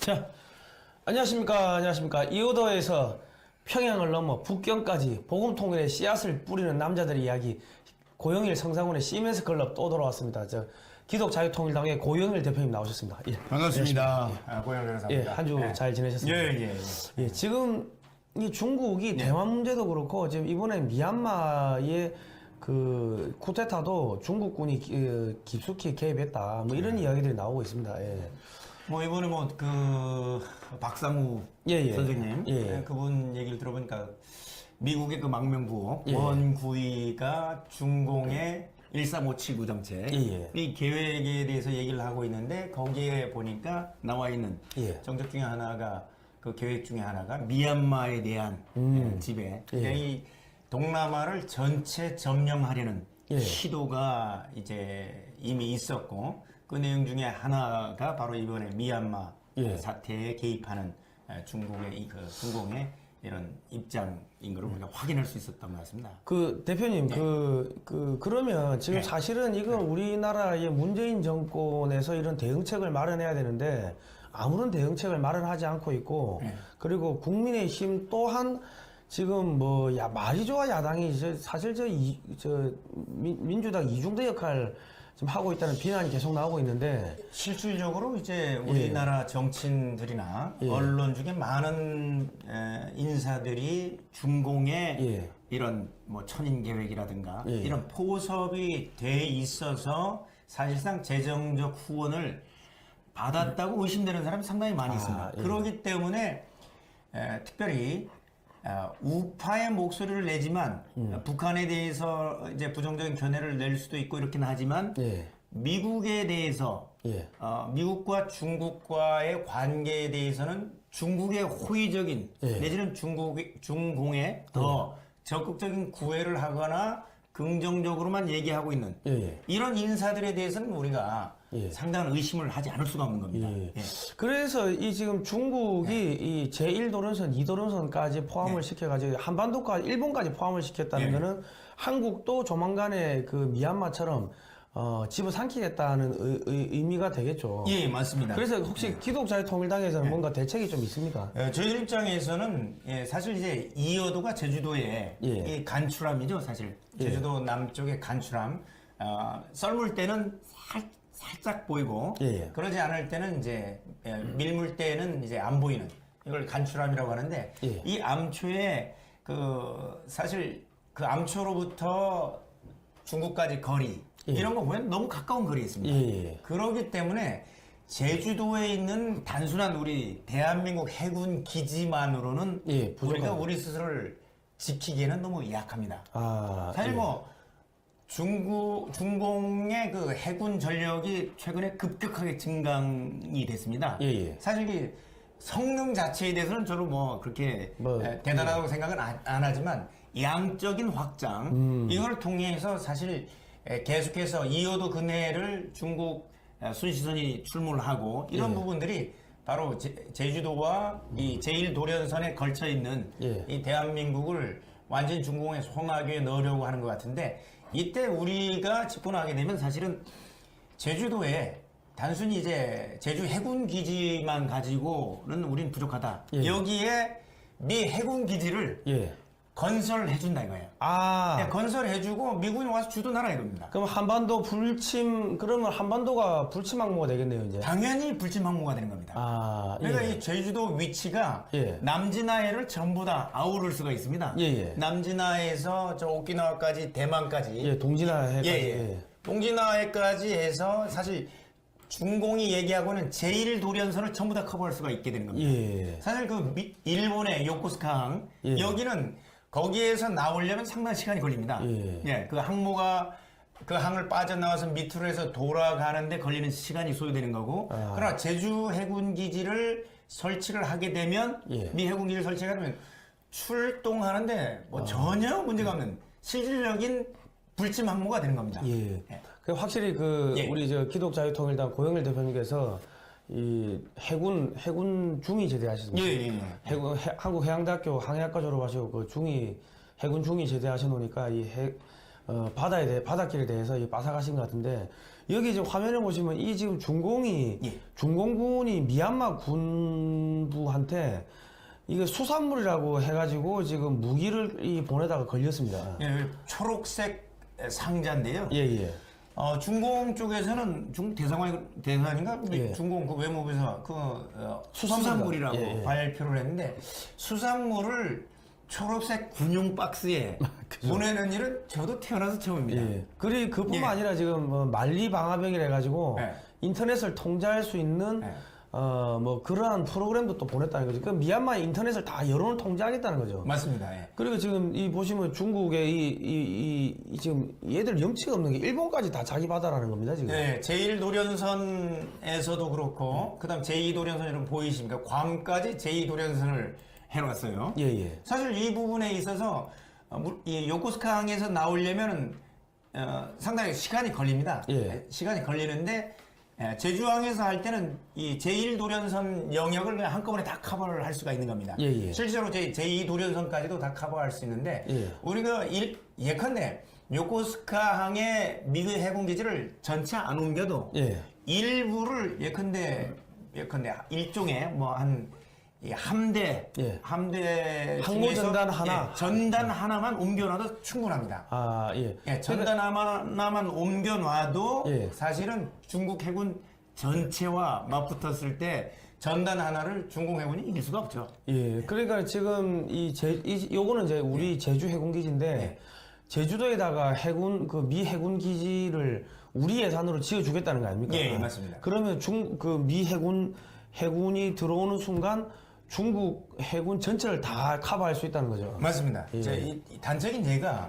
자, 안녕하십니까. 이오더에서 평양을 넘어 북경까지 복음통일의 씨앗을 뿌리는 남자들의 이야기, 고영일 성상훈의 시멘스 클럽 또 돌아왔습니다. 기독자유통일당의 고영일 대표님 나오셨습니다. 예. 반갑습니다. 고영일 변호사입니다. 예, 한 주 잘 지내셨습니다. 예, 지금 이 중국이 대만 문제도 그렇고 지금 이번에 미얀마의 그 쿠데타도 중국군이 깊숙이 개입했다. 뭐 이런 이야기들이 나오고 있습니다. 예. 뭐 이번에 뭐 그 박상우 선생님 그분 얘기를 들어보니까 미국의 그 망명부 원구이가 중공의 13579 정책 이 계획에 대해서 얘기를 하고 있는데 거기에 보니까 나와 있는 정책 중에 하나가 그 계획 중에 하나가 미얀마에 대한 지배. 이 동남아를 전체 점령하려는 시도가 이제 이미 있었고 그 내용 중에 하나가 바로 이번에 미얀마 사태에 개입하는 중국의 그 중공의 이런 입장인 걸 우리가 확인할 수 있었던 것 같습니다. 그 대표님 그러면 지금 사실은 이건 우리나라의 문재인 정권에서 이런 대응책을 마련해야 되는데 아무런 대응책을 마련하지 않고 있고 그리고 국민의힘 또한 지금 말이 좋아 야당이 사실 민주당 이중대 역할 지금 하고 있다는 비난이 계속 나오고 있는데 실질적으로 이제 우리나라 정치인들이나 언론 중에 많은 인사들이 중공의 이런 뭐 천인 계획이라든가 이런 포섭이 돼 있어서 사실상 재정적 후원을 받았다고 의심되는 사람이 상당히 많이 있습니다. 그렇기 때문에 특별히 우파의 목소리를 내지만 북한에 대해서 이제 부정적인 견해를 낼 수도 있고 이렇긴 하지만 미국에 대해서 미국과 중국과의 관계에 대해서는 중국의 호의적인 내지는 중공에 더 적극적인 구애를 하거나 긍정적으로만 얘기하고 있는 이런 인사들에 대해서는 우리가 상당한 의심을 하지 않을 수가 없는 겁니다. 그래서 이 지금 중국이 이 제1도론선, 2도론선까지 포함을 시켜가지고 한반도까지, 일본까지 포함을 시켰다는 거는 한국도 조만간에 그 미얀마처럼 집어삼키겠다는 의미가 되겠죠. 예, 맞습니다. 그래서 혹시 기독자유통일당에서는 뭔가 대책이 좀 있습니까? 저희 입장에서는 사실 이제 이어도가 제주도의 이 간추람이죠, 사실. 제주도 남쪽의 간추람. 썰물 때는 살짝 보이고 그러지 않을 때는 이제 밀물 때는 이제 안 보이는 이걸 간추람이라고 하는데 이 암초에 그 사실 그 암초로부터 중국까지 거리 이런 거 보면 너무 가까운 거리에 있습니다. 그렇기 때문에 제주도에 있는 단순한 우리 대한민국 해군 기지만으로는 우리가 우리 스스로를 지키기에는 너무 약합니다. 사실 뭐 중공의 그 해군 전력이 최근에 급격하게 증강이 됐습니다. 사실 이 성능 자체에 대해서는 저는 뭐 그렇게 대단하다고 생각은 안 하지만 양적인 확장 이걸 통해서 사실 계속해서 2호도 근해를 중국 순시선이 출몰을 하고 이런 부분들이 바로 제주도와 이 제1도련선에 걸쳐 있는 이 대한민국을 완전히 중공에 송하기 위해 넣으려고 하는 것 같은데 이때 우리가 집권하게 되면 사실은 제주도에 단순히 이제 제주 해군 기지만 가지고는 우린 부족하다. 여기에 미 해군 기지를 건설해준다 이거예요. 건설해주고 미군이 와서 주둔하라 이겁니다. 그럼 그러면 한반도가 불침 항모가 되겠네요, 이제. 당연히 불침 항모가 되는 겁니다. 그러니까 이 제주도 위치가 남진해를 전부 다 아우를 수가 있습니다. 남진해에서 저 오키나와까지 대만까지. 동진해까지. 동진해까지 해서 사실 중공이 얘기하고는 제1도련선을 전부 다 커버할 수가 있게 되는 겁니다. 사실 그 일본의 요코스카항 여기는 거기에서 나오려면 상당한 시간이 걸립니다. 그 항모가 그 항을 빠져나와서 밑으로 해서 돌아가는데 걸리는 시간이 소요되는 거고 그러나 제주 해군 기지를 설치를 하게 되면 미 해군 기지를 설치하면 출동하는데 뭐 전혀 문제가 없는 실질적인 불침 항모가 되는 겁니다. 확실히 우리 기독자유통일당 고영일 대표님께서 이 해군 중위 제대하셨습니다. 한국 해양대학교 항해학과 졸업하시고 그 해군 중위 제대하셔 놓으니까 바닷길에 대해서 빠삭하신 것 같은데 여기 지금 화면에 보시면 이 지금 중공이 중공군이 미얀마 군부한테 이게 수산물이라고 해가지고 지금 무기를 보내다가 걸렸습니다. 예, 초록색 상자인데요. 예. 중공 쪽에서는 대사관인가? 중공 그 외무부에서 수산물이라고 발표를 했는데 수산물을 초록색 군용 박스에 보내는 일은 저도 태어나서 처음입니다. 그리고 그뿐만 아니라 지금 뭐 만리 방화벽이라 해가지고 인터넷을 통제할 수 있는 뭐 그러한 프로그램도 또 보냈다는 거죠. 그 미얀마의 인터넷을 다 여론을 통제하겠다는 거죠. 맞습니다. 그리고 지금 이 보시면 중국의 이 지금 얘들 염치가 없는 게 일본까지 다 자기 바다라는 겁니다 지금. 네, 제1도련선에서도 그렇고 그다음 제2도련선 여러분 보이십니까? 괌까지 제2도련선을 해놨어요. 사실 이 부분에 있어서 이 요코스카항에서 나오려면은 상당히 시간이 걸립니다. 시간이 걸리는데 제주항에서 할 때는 이 제1도련선 영역을 그냥 한꺼번에 다 커버를 할 수가 있는 겁니다. 실제로 제2도련선까지도 다 커버할 수 있는데 우리가 예컨대 요코스카항의 미국 해군기지를 전체 안 옮겨도 일부를 예컨대 일종의 뭐 한 함대 항모 전단 하나 전단 하나만 옮겨놔도 충분합니다. 전단 하나만 옮겨놔도 사실은 중국 해군 전체와 맞붙었을 때 전단 하나를 중국 해군이 이길 수가 없죠. 그러니까 지금 요거는 이제 우리 제주 해군 기지인데 제주도에다가 미 해군 기지를 우리 예산으로 지어주겠다는 거 아닙니까? 맞습니다. 그러면 미 해군이 들어오는 순간 중국 해군 전체를 다 커버할 수 있다는 거죠. 맞습니다. 이 단적인 예가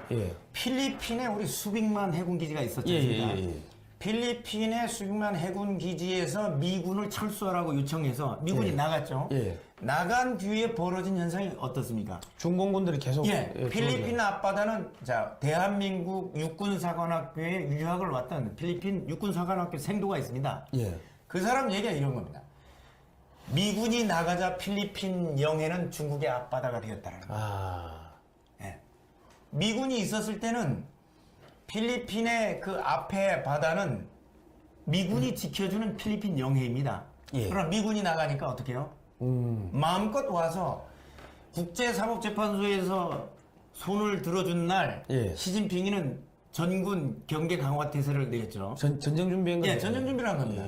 필리핀에 우리 수백만 해군 기지가 있었잖아요. 필리핀의 수백만 해군 기지에서 미군을 철수하라고 요청해서 미군이 나갔죠. 나간 뒤에 벌어진 현상이 어떻습니까? 중공군들이 계속 필리핀 앞바다는 대한민국 육군사관학교에 유학을 왔던 필리핀 육군사관학교 생도가 있습니다. 그 사람 얘기가 이런 겁니다. 미군이 나가자 필리핀 영해는 중국의 앞바다가 되었다는 거예요. 미군이 있었을 때는 필리핀의 그 앞에 바다는 미군이 지켜주는 필리핀 영해입니다. 그러나 미군이 나가니까 어떻게 해요? 마음껏 와서 국제사법재판소에서 손을 들어준 날 시진핑이는 전군 경계 강화 태세를 내렸죠. 전쟁 준비한 거죠. 전쟁 준비를 한 겁니다.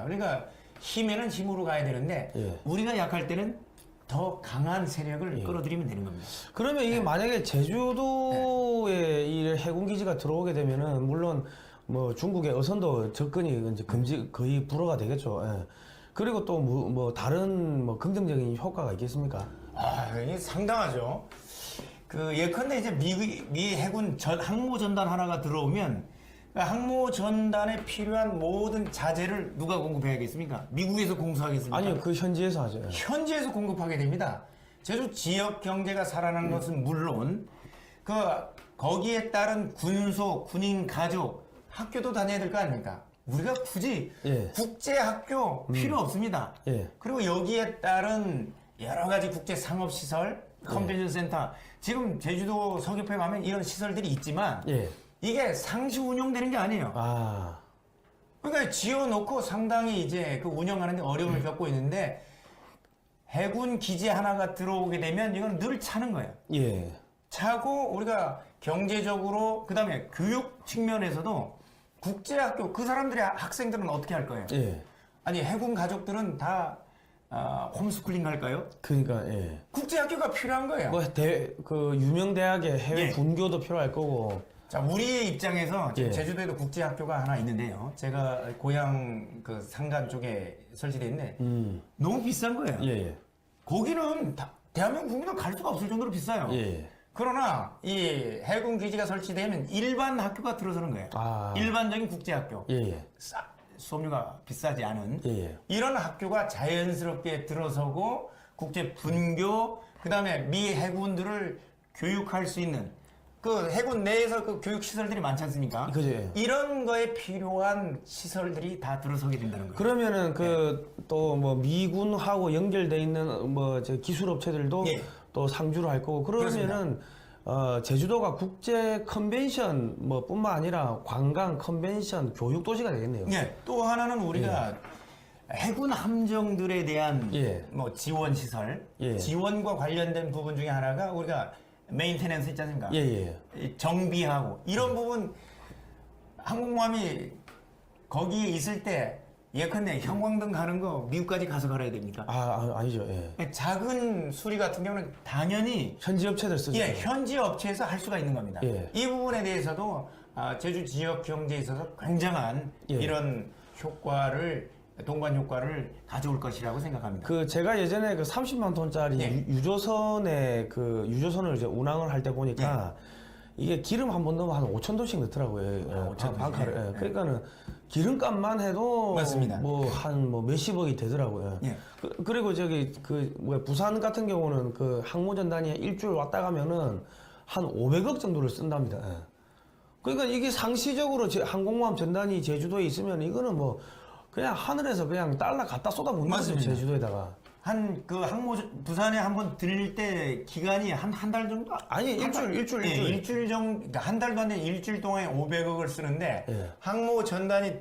그러니까 힘에는 힘으로 가야 되는데 우리가 약할 때는 더 강한 세력을 끌어들이면 되는 겁니다. 그러면 이게 만약에 제주도에 이 해군 기지가 들어오게 되면은 물론 뭐 중국의 어선도 접근이 이제 거의 불허가 되겠죠. 그리고 또 뭐 다른 뭐 긍정적인 효과가 있겠습니까? 이게 상당하죠. 예컨대 이제 미 해군 항모 전단 하나가 들어오면 항모 전단에 필요한 모든 자재를 누가 공급해야겠습니까? 미국에서 공수하겠습니까? 아니요, 그 현지에서 하죠. 현지에서 공급하게 됩니다. 제주 지역 경제가 살아나는 것은 물론 거기에 따른 군인 가족 학교도 다녀야 될 거 아닙니까? 우리가 굳이 국제 학교 필요 없습니다. 그리고 여기에 따른 여러 가지 국제 상업 시설, 컨벤션 센터 지금 제주도 서귀포에 가면 이런 시설들이 있지만 이게 상시 운영되는 게 아니에요. 그러니까 지어놓고 상당히 이제 그 운영하는데 어려움을 겪고 있는데 해군 기지 하나가 들어오게 되면 이건 늘 차는 거예요. 차고 우리가 경제적으로 그다음에 교육 측면에서도 국제학교 그 사람들의 학생들은 어떻게 할 거예요? 아니 해군 가족들은 다 홈스쿨링 할까요? 그러니까 국제학교가 필요한 거예요. 뭐 그 유명 대학의 해외 분교도 필요할 거고. 자, 우리의 입장에서 지금 제주도에도 국제학교가 하나 있는데요. 제가 고향 그 산간 쪽에 설치되어 있는데 너무 비싼 거예요. 거기는 대한민국 국민은 갈 수가 없을 정도로 비싸요. 그러나 이 해군 기지가 설치되면 일반 학교가 들어서는 거예요. 일반적인 국제학교. 수업료가 비싸지 않은 이런 학교가 자연스럽게 들어서고 국제 분교 그다음에 미 해군들을 교육할 수 있는 그 해군 내에서 그 교육 시설들이 많지 않습니까? 이런 거에 필요한 시설들이 다 들어서게 된다는 거예요. 그러면은 또 뭐 미군하고 연결돼 있는 뭐 기술 업체들도 또 상주를 할 거고 그러면은 제주도가 국제 컨벤션 뭐 뿐만 아니라 관광 컨벤션 교육 도시가 되겠네요. 예. 또 하나는 우리가 해군 함정들에 대한 뭐 지원 시설, 지원과 관련된 부분 중에 하나가 우리가 메인테넌스 있지 않습니까? 이 정비하고 이런 부분 항공모함이 거기에 있을 때 예컨대 형광등 가는 거 미국까지 가서 갈아야 됩니까? 아니죠. 작은 수리 같은 경우는 당연히 현지 업체들 쓰죠. 현지 업체에서 할 수가 있는 겁니다. 이 부분에 대해서도 제주 지역 경제에 있어서 굉장한 이런 효과를 동반 효과를 가져올 것이라고 생각합니다. 제가 예전에 30만 톤짜리 유조선에 유조선을 이제 운항을 할 때 보니까 이게 기름 한 번 넣으면 한 5,000도씩 넣더라고요. 5,000 방카를. 그러니까는 기름값만 해도 맞습니다. 한 몇십억이 되더라고요. 그리고 부산 같은 경우는 항모전단이 일주일 왔다 가면은 한 500억 정도를 쓴답니다. 그러니까 이게 상시적으로 항공모함 전단이 제주도에 있으면 이거는 그냥 하늘에서 그냥 달러 갖다 쏟아붓는 거죠, 제주도에다가. 부산에 한번 들릴 때 기간이 한 달 정도? 아니, 일주일 정도, 그러니까 한 달도 안 된 일주일 동안에 500억을 쓰는데, 항모 전단이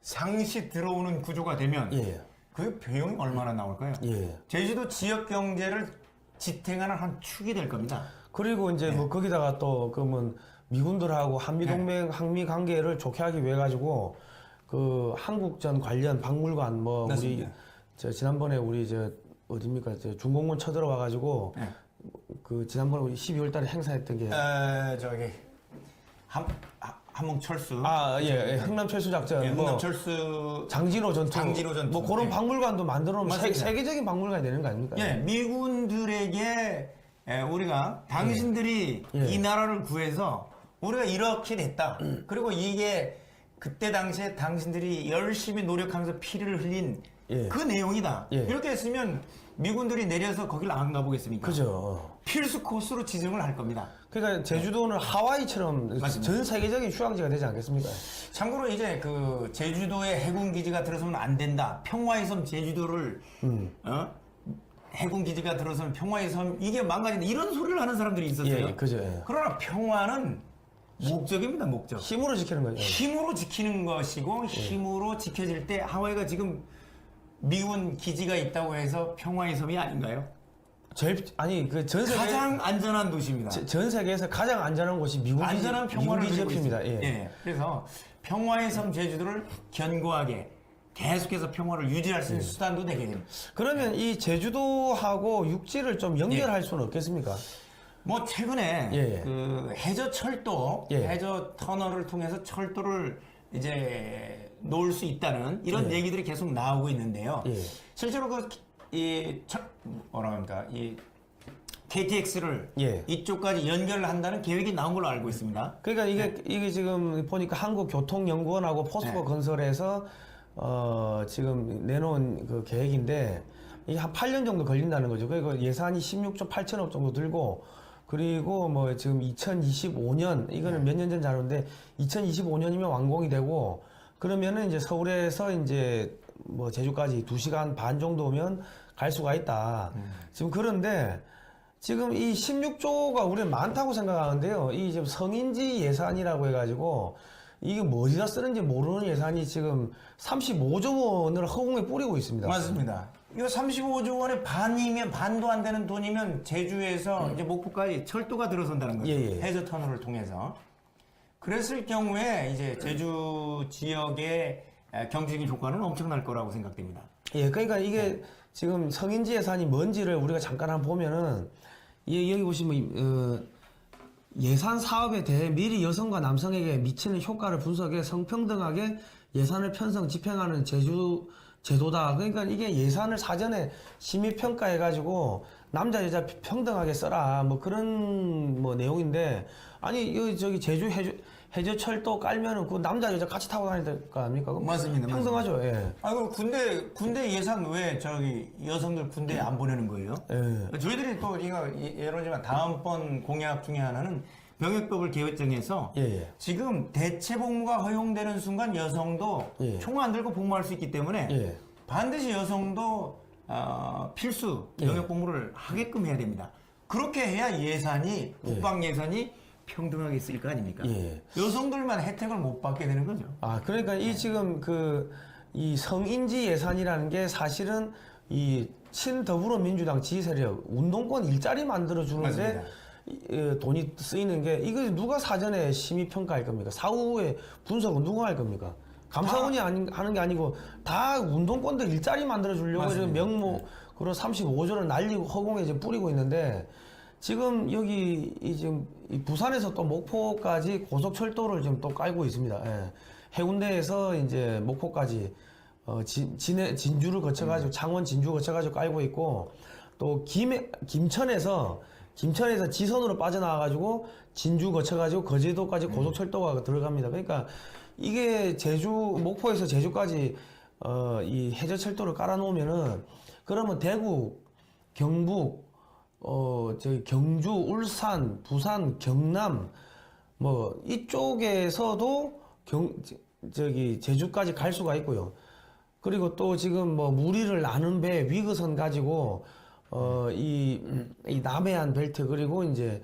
상시 들어오는 구조가 되면, 그 비용이 얼마나 나올까요? 제주도 지역 경제를 지탱하는 한 축이 될 겁니다. 그리고 이제 거기다가 또, 미군들하고 한미동맹, 항미 관계를 좋게 하기 위해 가지고, 한국전 관련 박물관, 맞습니다. 지난번에 어딥니까? 중공군 쳐들어와가지고, 지난번에 우리 12월 달에 행사했던 게. 함흥철수. 흥남철수 작전. 흥남철수. 장진호 전투. 그런 박물관도 만들어 놓으면 세계적인 박물관이 되는 거 아닙니까? 미군들에게 우리가 당신들이 이 나라를 구해서 우리가 이렇게 됐다. 그리고 이게 그때 당시에 당신들이 열심히 노력하면서 피를 흘린 그 내용이다. 이렇게 했으면 미군들이 내려서 거길 안 가보겠습니까? 그죠. 필수 코스로 지정을 할 겁니다. 그러니까 제주도는 하와이처럼 전 세계적인 휴양지가 되지 않겠습니까? 참고로 이제 제주도에 해군 기지가 들어서면 안 된다. 평화의 섬 제주도를 해군 기지가 들어서면 평화의 섬 이게 망가진다. 이런 소리를 하는 사람들이 있었어요. 그죠. 그러나 평화는 목적입니다, 목적. 힘으로 지키는 거죠. 힘으로 지키는 것이고 힘으로 지켜질 때 하와이가 지금 미군 기지가 있다고 해서 평화의 섬이 아닌가요? 전 세계 가장 안전한 도시입니다. 전 세계에서 가장 안전한 곳이 미국 안전한 평화를 기지 옆입니다. 그래서 평화의 섬 제주도를 견고하게 계속해서 평화를 유지할 수 있는 수단도 되게 됩니다. 그러면 이 제주도하고 육지를 좀 연결할 수는 없겠습니까? 최근에 해저철도, 해저 터널을 통해서 철도를 이제 놓을 수 있다는 이런 얘기들이 계속 나오고 있는데요. 실제로 이 KTX를 이쪽까지 연결을 한다는 계획이 나온 걸로 알고 있습니다. 그러니까 이게 지금 보니까 한국교통연구원하고 포스코 건설에서 지금 내놓은 계획인데 이게 한 8년 정도 걸린다는 거죠. 그리고 예산이 16조 8천억 정도 들고 그리고 지금 2025년 이거는 몇 년 전 자료인데 2025년이면 완공이 되고 그러면은 이제 서울에서 이제 제주까지 2시간 반 정도면 갈 수가 있다. 지금 그런데 지금 이 16조가 우리는 많다고 생각하는데요. 이 지금 성인지 예산이라고 해가지고 이게 어디다 쓰는지 모르는 예산이 지금 35조 원을 허공에 뿌리고 있습니다. 맞습니다. 이거 35조 원의 반도 안 되는 돈이면 제주에서 이제 목포까지 철도가 들어선다는 거죠. 해저 터널을 통해서. 그랬을 경우에 이제 제주 지역의 경제적인 효과는 엄청날 거라고 생각됩니다. 그러니까 이게 지금 성인지 예산이 뭔지를 우리가 잠깐 한번 보면은 여기 보시면 예산 사업에 대해 미리 여성과 남성에게 미치는 효과를 분석해 성평등하게 예산을 편성 집행하는 제도다. 그러니까 이게 예산을 사전에 심의평가해가지고 남자 여자 평등하게 써라 그런 내용인데 아니 여기 제주 해저철도 깔면은 그 남자 여자 같이 타고 다닐 거 아닙니까? 맞습니다. 평등하죠. 그럼 군대 예산 왜 여성들 군대에 안 보내는 거예요? 저희들이 또 예를 들면 다음번 공약 중에 하나는 병역법을 개정해서 지금 대체복무가 허용되는 순간 여성도 총 안 들고 복무할 수 있기 때문에 반드시 여성도 필수 병역복무를 하게끔 해야 됩니다. 그렇게 해야 예산이 국방 예산이 평등하게 쓰일 거 아닙니까? 여성들만 혜택을 못 받게 되는 거죠. 아, 그러니까 이 지금 이 성인지 예산이라는 게 사실은 이 친더불어민주당 지지세력 운동권 일자리 만들어 주는데 돈이 쓰이는 게 이거 누가 사전에 심의 평가할 겁니까? 사후에 분석은 누가 할 겁니까? 감사원이 하는 게 아니고 다 운동권들 일자리 만들어 주려고 이런 명목으로 35조를 날리고 허공에 이제 뿌리고 있는데 지금 여기 지금 이 부산에서 또 목포까지 고속철도를 지금 또 깔고 있습니다. 예. 해운대에서 이제 목포까지 진주를 거쳐가지고 창원 진주 거쳐가지고 깔고 있고 또 김천에서 지선으로 빠져나와가지고 진주 거쳐가지고 거제도까지 고속철도가 들어갑니다. 그러니까 이게 목포에서 제주까지 이 해저철도를 깔아놓으면은 그러면 대구, 경북, 저기 경주, 울산, 부산, 경남 뭐 이쪽에서도 저기 제주까지 갈 수가 있고요. 그리고 또 지금 뭐 무리를 나눈 배 위그선 가지고 이 남해안 벨트 그리고 이제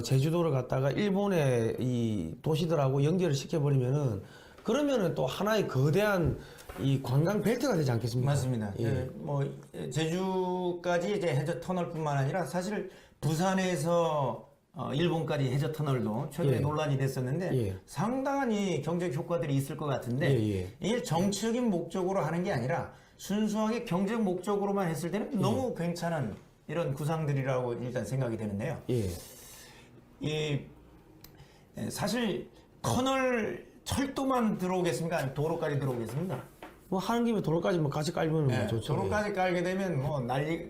제주도를 갖다가 일본의 이 도시들하고 연결을 시켜버리면은 그러면은 또 하나의 거대한 이 관광 벨트가 되지 않겠습니까? 맞습니다. 예. 뭐 제주까지 이제 해저 터널뿐만 아니라 사실 부산에서 일본까지 해저 터널도 최근에 논란이 됐었는데 상당한 이 경제적 효과들이 있을 것 같은데 이게 정치적인 목적으로 하는 게 아니라 순수하게 경제적 목적으로만 했을 때는 너무 괜찮은 이런 구상들이라고 일단 생각이 되는데요. 사실 터널 철도만 들어오겠습니까? 아니면 도로까지 들어오겠습니까? 뭐 하는 김에 도로까지 뭐 같이 깔면 뭐 좋죠. 도로까지 깔게 되면 뭐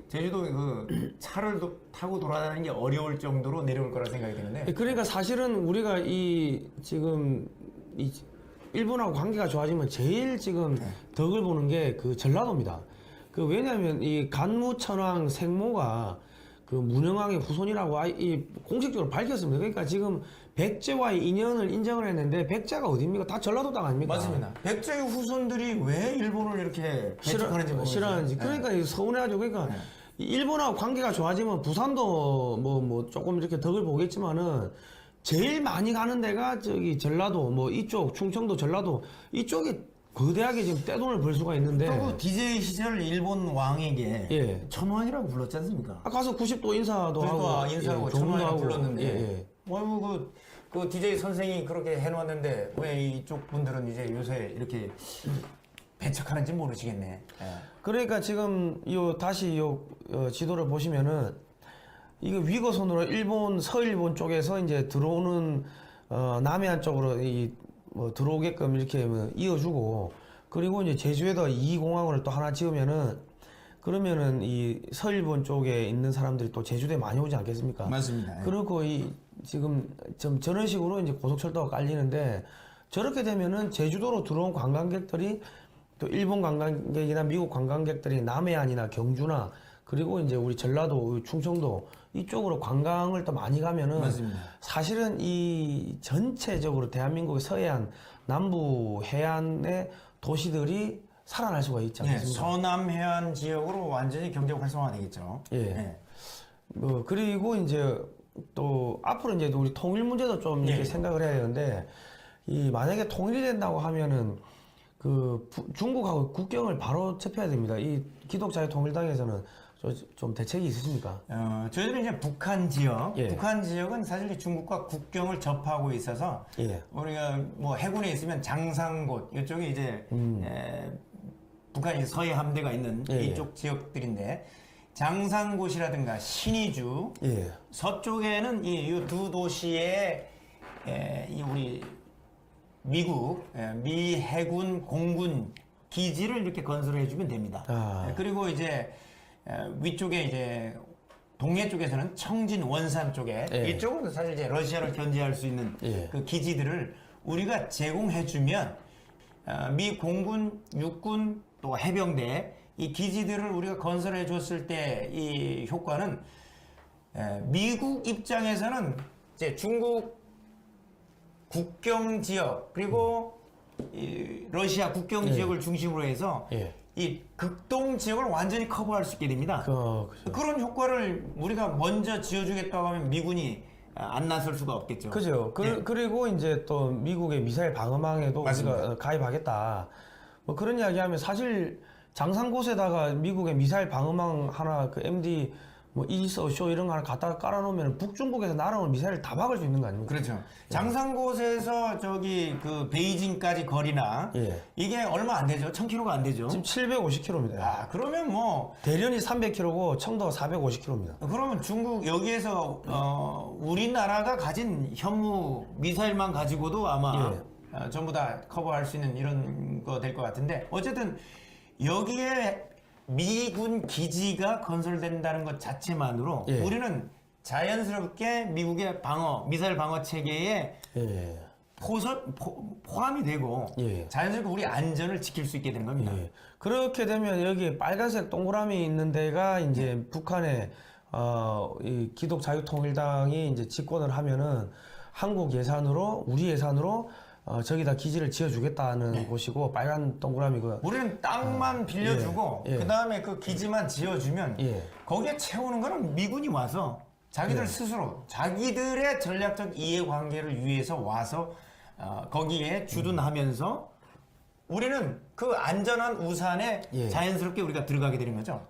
제주도 그 차를 타고 돌아다니는 게 어려울 정도로 내려올 거라 생각이 드는데. 그러니까 사실은 우리가 지금 일본하고 관계가 좋아지면 제일 지금 덕을 보는 게 그 전라도입니다. 왜냐하면 이 간무천왕 생모가 그 문영왕의 후손이라고 공식적으로 밝혔습니다. 그러니까 지금 백제와의 인연을 인정을 했는데 백제가 어디입니까? 다 전라도 땅 아닙니까? 맞습니다. 백제의 후손들이 왜 일본을 이렇게 배척하는지 싫어하는지. 그러니까 서운해가지고 그러니까 일본하고 관계가 좋아지면 부산도 뭐 조금 이렇게 덕을 보겠지만은 제일 많이 가는 데가 저기 전라도 뭐 이쪽 충청도 전라도 이쪽에 거대하게 지금 떼돈을 벌 수가 있는데 또 DJ 시절 일본 왕에게 천왕이라고 불렀지 않습니까? 가서 90도 인사도 하고 인사하고 천왕이라고 불렀는데 그 DJ 선생이 그렇게 해놓았는데 왜 이쪽 분들은 이제 요새 이렇게 배척하는지 모르시겠네. 그러니까 지금 다시 지도를 보시면은 이거 위거선으로 서일본 쪽에서 이제 들어오는 남해안 쪽으로 뭐 들어오게끔 이렇게 이어주고 그리고 이제 제주에다 2공항을 또 하나 지으면은 그러면은 이 서일본 쪽에 있는 사람들이 또 제주도에 많이 오지 않겠습니까? 맞습니다. 그리고 지금 좀 저런 식으로 이제 고속철도가 깔리는데 저렇게 되면은 제주도로 들어온 관광객들이 또 일본 관광객이나 미국 관광객들이 남해안이나 경주나 그리고 이제 우리 전라도, 충청도 이쪽으로 관광을 또 많이 가면은 맞습니다. 사실은 이 전체적으로 대한민국의 서해안, 남부 해안의 도시들이 살아날 수가 있지 않습니까? 서남 해안 지역으로 완전히 경제 활성화 되겠죠. 그리고 이제 또 앞으로 이제 우리 통일 문제도 좀 이렇게 생각을 해야 되는데 만약에 통일이 된다고 하면은 중국하고 국경을 바로 접해야 됩니다. 이 기독자유통일당에서는 좀 대책이 있으십니까? 저희들은 이제 북한 지역은 사실 중국과 국경을 접하고 있어서 우리가 뭐 해군에 있으면 장상곶 이쪽에 이제 북한이 서해 함대가 있는 이쪽 지역들인데 장상곶이라든가 신의주 서쪽에는 이 두 도시에 우리 미국 미 해군 공군 기지를 이렇게 건설해 주면 됩니다. 그리고 이제 위쪽에 이제 동해 쪽에서는 청진 원산 쪽에 이쪽은 사실 이제 러시아를 견제할 수 있는 그 기지들을 우리가 제공해 주면 미 공군, 육군 또 해병대 이 기지들을 우리가 건설해 줬을 때 이 효과는 미국 입장에서는 이제 중국 국경 지역 그리고 이 러시아 국경 지역을 중심으로 해서 이 극동 지역을 완전히 커버할 수 있게 됩니다. 그죠. 그런 효과를 우리가 먼저 지어주겠다고 하면 미군이 안 나설 수가 없겠죠. 그죠. 그리고 이제 또 미국의 미사일 방어망에도 맞습니다. 우리가 가입하겠다. 뭐 그런 이야기하면 사실 장산곳에다가 미국의 미사일 방어망 하나 그 MD 뭐 이지스 이런 거 하나 갖다가 깔아놓으면 북중국에서 날아오는 미사일을 다 막을 수 있는 거 아닙니까? 그렇죠. 장산곳에서 저기 그 베이징까지 거리나 예. 이게 얼마 안 되죠. 1000km가 안 되죠. 지금 750km입니다. 아, 그러면 뭐 대련이 300km고 청도가 450km입니다. 그러면 중국 여기에서 우리나라가 가진 현무 미사일만 가지고도 아마 전부 다 커버할 수 있는 이런 거 될 것 같은데 어쨌든 여기에 미군 기지가 건설된다는 것 자체만으로 예. 우리는 자연스럽게 미국의 미사일 방어 체계에 예. 포함이 되고 예. 자연스럽게 우리 안전을 지킬 수 있게 되는 겁니다. 예. 그렇게 되면 여기 빨간색 동그라미 있는 데가 이제 북한의 이 기독자유통일당이 이제 집권을 하면은 한국 예산으로 우리 예산으로 저기다 기지를 지어주겠다는 곳이고 빨간 동그라미고. 우리는 땅만 빌려주고 예. 그 다음에 그 기지만 지어주면 예. 거기에 채우는 거는 미군이 와서 자기들 스스로 자기들의 전략적 이해관계를 위해서 와서 거기에 주둔하면서 우리는 그 안전한 우산에 예. 자연스럽게 우리가 들어가게 되는 거죠.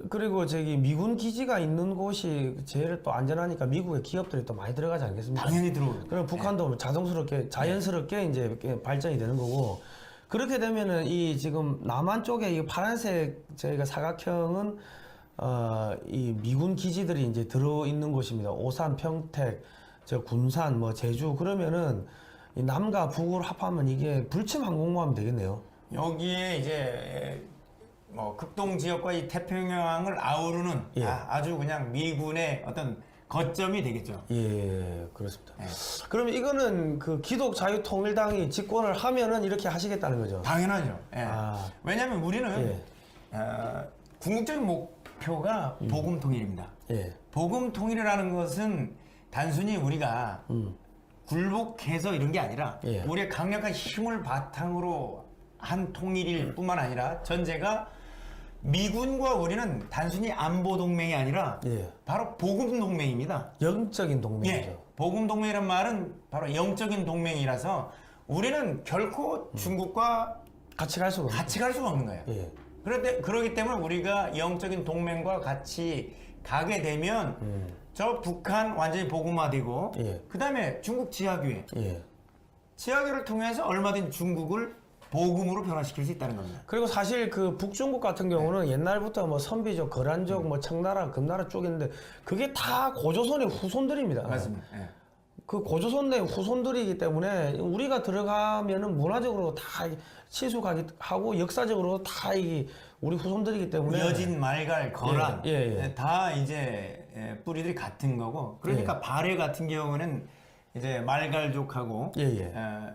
그리고 저기 미군 기지가 있는 곳이 제일 또 안전하니까 미국의 기업들이 또 많이 들어가지 않겠습니까? 당연히 들어오고. 그럼 북한도 자동스럽게 자연스럽게 이제 이렇게 발전이 되는 거고 그렇게 되면은 이 지금 남한 쪽에 이 파란색 저희가 사각형은 이 미군 기지들이 이제 들어 있는 곳입니다. 오산, 평택, 저 군산, 뭐 제주 그러면은 이 남과 북을 합하면 이게 불침 항공모함이 되겠네요. 여기에 이제 뭐 극동 지역과 이 태평양을 아우르는 예. 아주 그냥 미군의 어떤 거점이 되겠죠. 예, 그렇습니다. 예. 그러면 이거는 그 기독자유통일당이 집권을 하면은 이렇게 하시겠다는 거죠? 당연하죠. 예. 왜냐하면 우리는 예. 궁극적인 목표가 복음 통일입니다. 예. 복음 통일이라는 것은 단순히 우리가 굴복해서 이런 게 아니라 예. 우리의 강력한 힘을 바탕으로 한 통일일 뿐만 아니라 전제가 미군과 우리는 단순히 안보 동맹이 아니라 예. 바로 복음 동맹입니다. 영적인 동맹이죠. 예. 복음 동맹이란 말은 바로 영적인 동맹이라서 우리는 결코 중국과 같이 갈 수가 없는 같이 갈 수가 없는 거예요. 예. 그러기 때문에 우리가 영적인 동맹과 같이 가게 되면 저 북한 완전히 복음화되고 예. 그 다음에 중국 지하교회 예. 지하교회를 통해서 얼마든지 중국을 복음으로 변화시킬 수 있다는 겁니다. 그리고 사실 그 북중국 같은 경우는 옛날부터 뭐 선비족, 거란족, 뭐 청나라, 금나라 쪽인데 그게 다 고조선의 후손들입니다. 맞습니다. 예. 그 고조선의 후손들이기 때문에 우리가 들어가면은 문화적으로 다 친숙하게 하고 역사적으로 다 이 우리 후손들이기 때문에 여진, 말갈, 거란 다 다 이제 뿌리들이 같은 거고 그러니까 발해 같은 경우는 이제 말갈족하고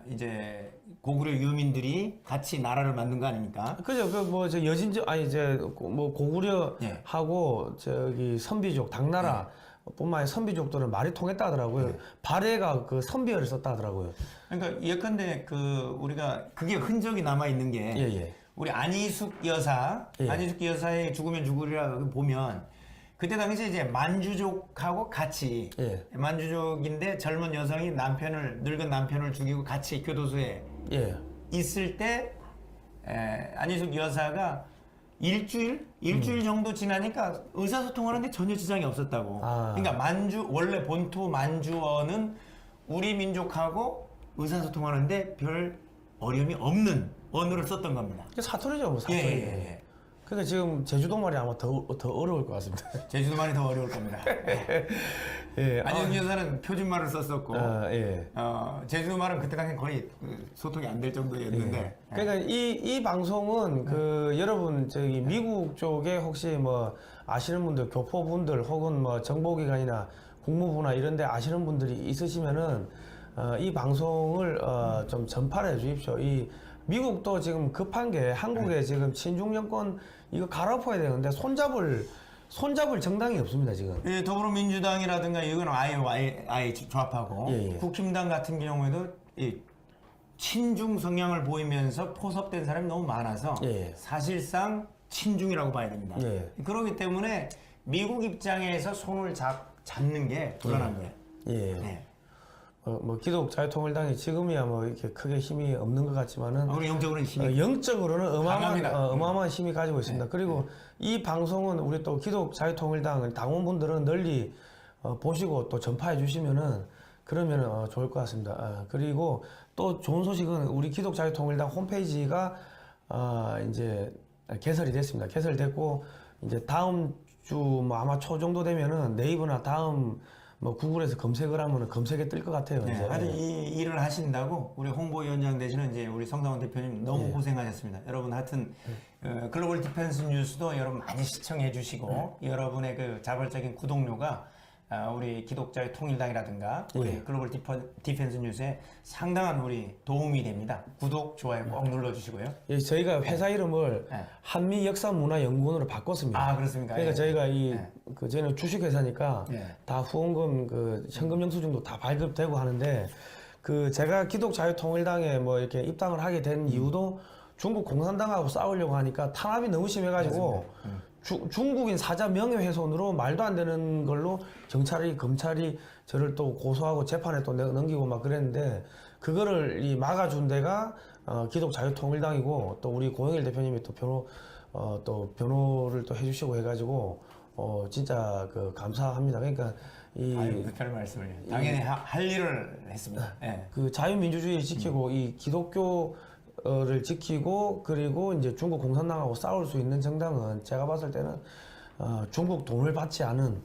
이제 고구려 유민들이 같이 나라를 만든 거 아닙니까? 그죠. 그 뭐 저 여진족 아니 이제 뭐 고구려하고 저기 선비족 당나라 뿐만 아니라 선비족들은 말이 통했다 하더라고요. 발해가 그 선비어를 썼다 하더라고요. 그러니까 예컨대 그 우리가 그게 흔적이 남아 있는 게 우리 안희숙 여사, 안희숙 여사의 죽으면 죽으리라 보면 그때 당시에 이제 만주족하고 같이 만주족인데 젊은 여성이 늙은 남편을 죽이고 같이 교도소에 있을 때 안희숙 여사가 일주일 정도 지나니까 의사소통하는데 전혀 지장이 없었다고. 그러니까 원래 본토 만주어는 우리 민족하고 의사소통하는데 별 어려움이 없는 언어를 썼던 겁니다. 사투리죠, 뭐 사투리. 그러니까 지금 제주도 말이 아마 더 어려울 것 같습니다. 제주도 말이 더 어려울 겁니다. 안희숙 여사는 표준말을 썼었고, 제주도 말은 그때 당시 거의 소통이 안 될 정도였는데. 그러니까 이 방송은 그 여러분 저기 미국 쪽에 혹시 뭐 아시는 분들, 교포분들 혹은 뭐 정보기관이나 국무부나 이런데 아시는 분들이 있으시면은 이 방송을 좀 전파를 해주십시오. 이 미국도 지금 급한 게 한국에 지금 친중 정권 이거 갈아엎어야 되는데 손잡을 정당이 없습니다 지금. 더불어민주당이라든가 이건 아예 조합하고 국힘당 같은 경우에도 친중 성향을 보이면서 포섭된 사람이 너무 많아서 예. 사실상 친중이라고 봐야 됩니다. 예. 그렇기 때문에 미국 입장에서 손을 잡는 게 불안한 거예요. 예. 네. 뭐 기독 자유통일당이 지금이야 뭐 이렇게 크게 힘이 없는 것 같지만은 우리 영적으로는 힘이 영적으로는 강합니다. 어마어마한 힘이 가지고 있습니다. 그리고 이 방송은 우리 또 기독 자유통일당 당원분들은 널리 보시고 또 전파해 주시면은 그러면 좋을 것 같습니다. 그리고 또 좋은 소식은 우리 기독 자유통일당 홈페이지가 이제 개설이 됐습니다. 개설됐고 이제 다음 주 뭐 아마 초 정도 되면은 네이버나 다음 뭐 구글에서 검색을 하면 검색에 뜰 것 같아요. 네, 이제. 하여튼 이 일을 하신다고 우리 홍보위원장 되시는 이제 우리 성상원 대표님 너무 고생하셨습니다. 여러분 하여튼 글로벌 디펜스 뉴스도 여러분 많이 시청해 주시고 여러분의 그 자발적인 구독료가 우리 기독자의 통일당이라든가 우리 글로벌 디펜스 뉴스에 상당한 우리 도움이 됩니다. 구독, 좋아요 꼭 눌러주시고요. 예, 저희가 회사 이름을 한미 역사문화연구원으로 바꿨습니다. 아, 그렇습니까? 그러니까 예. 저희가 저희는 주식회사니까 예. 다 후원금 그 현금 영수증도 다 발급되고 하는데 제가 기독 자유통일당에 뭐 이렇게 입당을 하게 된 이유도 중국 공산당하고 싸우려고 하니까 탄압이 너무 심해가지고 중국인 사자 명예훼손으로 말도 안 되는 걸로 경찰이 검찰이 저를 또 고소하고 재판에 또 넘기고 막 그랬는데 그거를 막아준 데가 기독 자유통일당이고 또 우리 고영일 대표님이 또 변호를 또 해주시고 해가지고 진짜 감사합니다. 그러니까 아유, 별 말씀을 당연히 할 일을 했습니다. 예. 그 자유민주주의 지키고 이 기독교를 지키고 그리고 이제 중국 공산당하고 싸울 수 있는 정당은 제가 봤을 때는 중국 돈을 받지 않은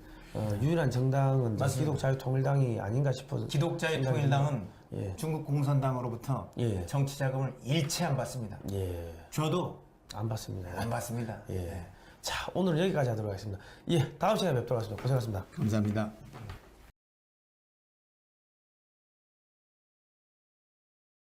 유일한 정당은 이제 기독 자유통일당이 아닌가 싶어서 기독자의 통일당은 예. 중국 공산당으로부터 예. 정치 자금을 일체 안 받습니다. 예. 저도 안 받습니다. 안 받습니다. 예. 자, 오늘 여기까지 하도록 하겠습니다. 예, 다음 시간에 뵙도록 하겠습니다. 고생하셨습니다. 감사합니다.